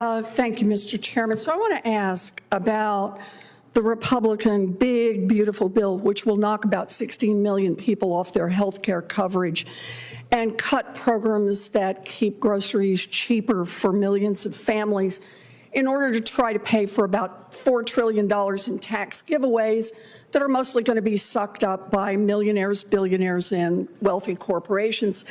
Thank you, Mr. Chairman. So I want to ask about the Republican big, beautiful bill, which will knock about 16 million people off their health care coverage and cut programs that keep groceries cheaper for millions of families in order to try to pay for about $4 trillion in tax giveaways that are mostly going to be sucked up by millionaires, billionaires, and wealthy corporations.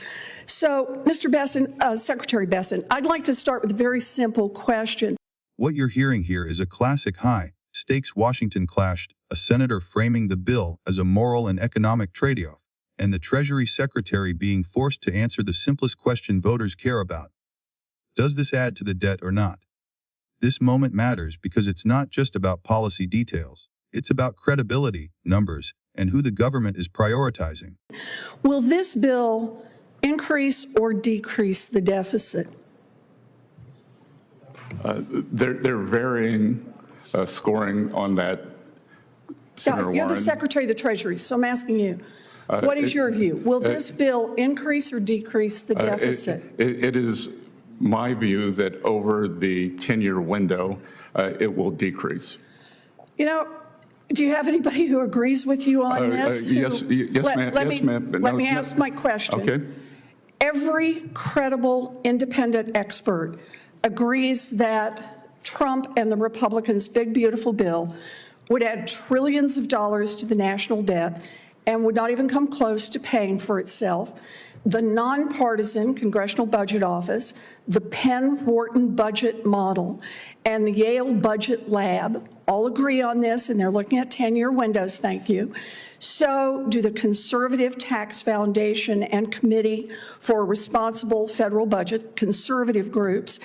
So, Mr. Bessent, Secretary Bessent, I'd like to start with a very simple question. What you're hearing here is a classic high-stakes Washington clash, a senator framing the bill as a moral and economic trade-off, and the Treasury Secretary being forced to answer the simplest question voters care about. Does this add to the debt or not? This moment matters because it's not just about policy details. It's about credibility, numbers, and who the government is prioritizing. Will this bill increase or decrease the deficit? They're varying scoring on that, Senator Warren. You're the Secretary of the Treasury, so I'm asking you, what is your view? Will this bill increase or decrease the deficit? It is my view that over the 10-year window, it will decrease. You know, do you have anybody who agrees with you on this? Yes, ma'am. Let me ask my question. Okay. Every credible independent expert agrees that Trump and the Republicans' big, beautiful bill would add trillions of dollars to the national debt and would not even come close to paying for itself. The nonpartisan Congressional Budget Office, the Penn Wharton Budget Model, and the Yale Budget Lab all agree on this, and they're looking at 10-year windows, thank you. So do the Conservative Tax Foundation and Committee for a Responsible Federal Budget, conservative groups.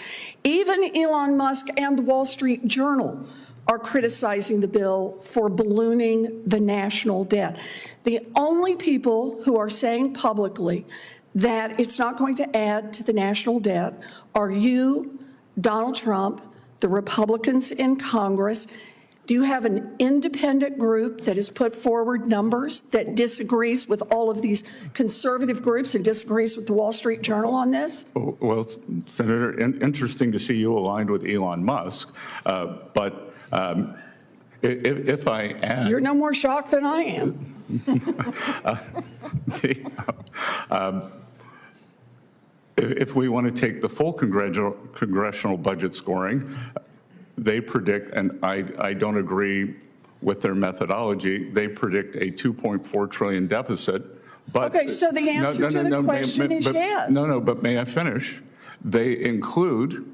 Even Elon Musk and the Wall Street Journal are criticizing the bill for ballooning the national debt. The only people who are saying publicly that it's not going to add to the national debt are you, Donald Trump, the Republicans in Congress. Do you have an independent group that has put forward numbers that disagrees with all of these conservative groups and disagrees with the Wall Street Journal on this? Well, Senator, interesting to see you aligned with Elon Musk, but if I add... You're no more shocked than I am. If we want to take the full congressional budget scoring, they predict, and I don't agree with their methodology, they predict a $2.4 trillion deficit. But okay, so the answer to the question is yes. But may I finish? They include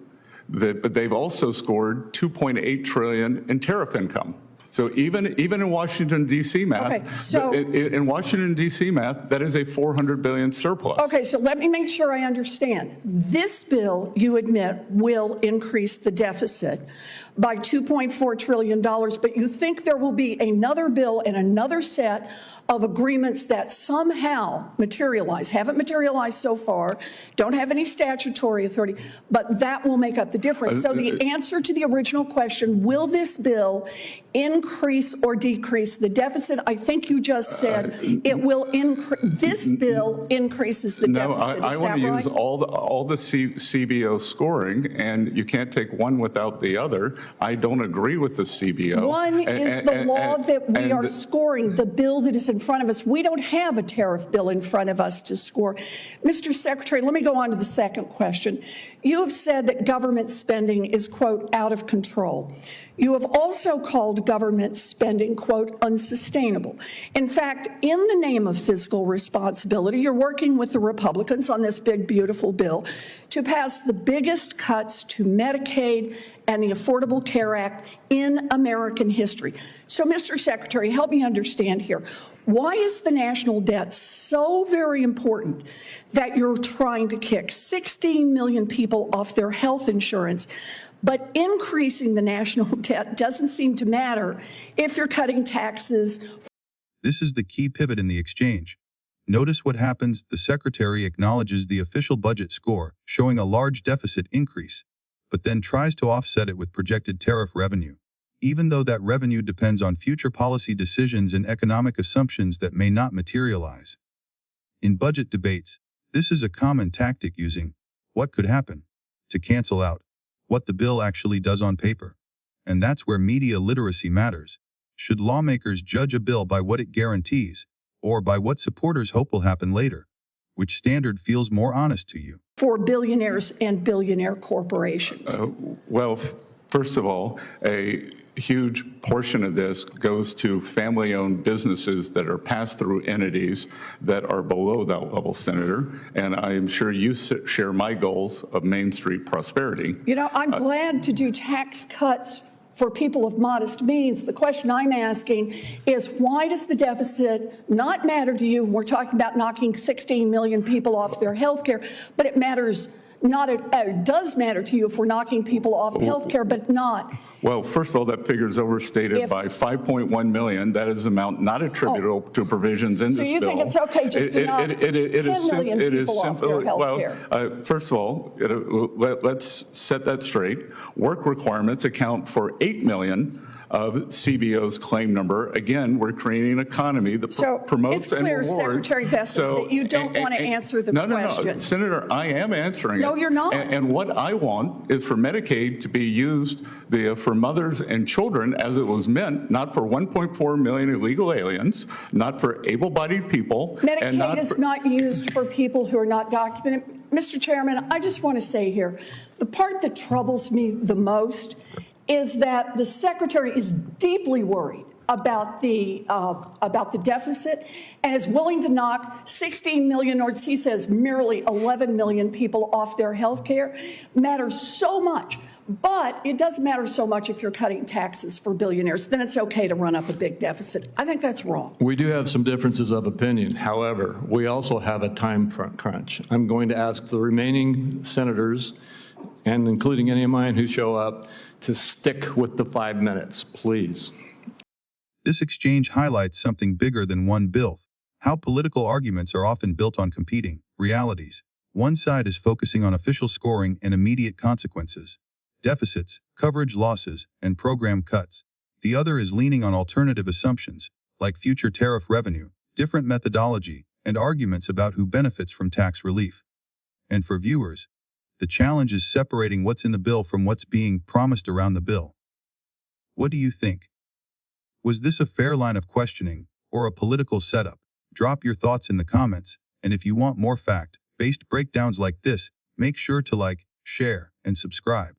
but they've also scored $2.8 trillion in tariff income. So even in Washington, D.C. math, okay, so, in Washington, D.C. math, that is a $400 billion surplus. Okay, so let me make sure I understand. This bill, you admit, will increase the deficit by $2.4 trillion, but you think there will be another bill and another set of agreements that somehow materialize, haven't materialized so far, don't have any statutory authority, but that will make up the difference. So the answer to the original question, will this bill increase or decrease the deficit? I think you just said it will increase. This bill increases the deficit. No, I want to use all the CBO scoring, and you can't take one without the other. I don't agree with the CBO. One is the law that we are scoring, the bill that is in front of us. We don't have a tariff bill in front of us to score. Mr. Secretary, let me go on to the second question. You have said that government spending is, quote, out of control. You have also called government spending, quote, unsustainable. In fact, in the name of fiscal responsibility, you're working with the Republicans on this big, beautiful bill to pass the biggest cuts to Medicaid and the Affordable Care Act in American history. So, Mr. Secretary, help me understand here. Why is the national debt so very important that you're trying to kick 16 million people off their health insurance, but increasing the national debt doesn't seem to matter if you're cutting taxes? This is the key pivot in the exchange. Notice what happens. The Secretary acknowledges the official budget score, showing a large deficit increase, but then tries to offset it with projected tariff revenue, even though that revenue depends on future policy decisions and economic assumptions that may not materialize. In budget debates, this is a common tactic using what could happen to cancel out what the bill actually does on paper. And that's where media literacy matters. Should lawmakers judge a bill by what it guarantees, or by what supporters hope will happen later? Which standard feels more honest to you? For billionaires and billionaire corporations. Well, first of all, a huge portion of this goes to family-owned businesses that are pass-through entities that are below that level, Senator. And I am sure you share my goals of Main Street prosperity. You know, I'm glad to do tax cuts for people of modest means. The question I'm asking is, why does the deficit not matter to you? We're talking about knocking 16 million people off their health care, but it matters not, it does matter to you if we're knocking people off health care, but not. Well, first of all, that figure is overstated by 5.1 million. That is amount not attributable to provisions in this bill. So you think it's okay just to knock 10 million people off their health care? First of all, let's set that straight. Work requirements account for 8 million of CBO's claim number. Again, we're creating an economy that promotes and rewards. It's clear, Secretary Bessent, that you don't want to answer the question. No, Senator, I am answering it. No, you're not. And what I want is for Medicaid to be used for mothers and children as it was meant, not for 1.4 million illegal aliens, not for able-bodied people. Medicaid is not used for people who are not documented. Mr. Chairman, I just want to say here, the part that troubles me the most is that the Secretary is deeply worried about the deficit and is willing to knock 16 million, or as he says, merely 11 million people off their health care. Matters so much, but it doesn't matter so much if you're cutting taxes for billionaires. Then it's okay to run up a big deficit. I think that's wrong. We do have some differences of opinion. However, we also have a time crunch. I'm going to ask the remaining senators, and including any of mine who show up, to stick with the 5 minutes, please. This exchange highlights something bigger than one bill: how political arguments are often built on competing realities. One side is focusing on official scoring and immediate consequences, deficits, coverage losses, and program cuts. The other is leaning on alternative assumptions, like future tariff revenue, different methodology, and arguments about who benefits from tax relief. And for viewers, the challenge is separating what's in the bill from what's being promised around the bill. What do you think? Was this a fair line of questioning, or a political setup? Drop your thoughts in the comments, and if you want more fact-based breakdowns like this, make sure to like, share, and subscribe.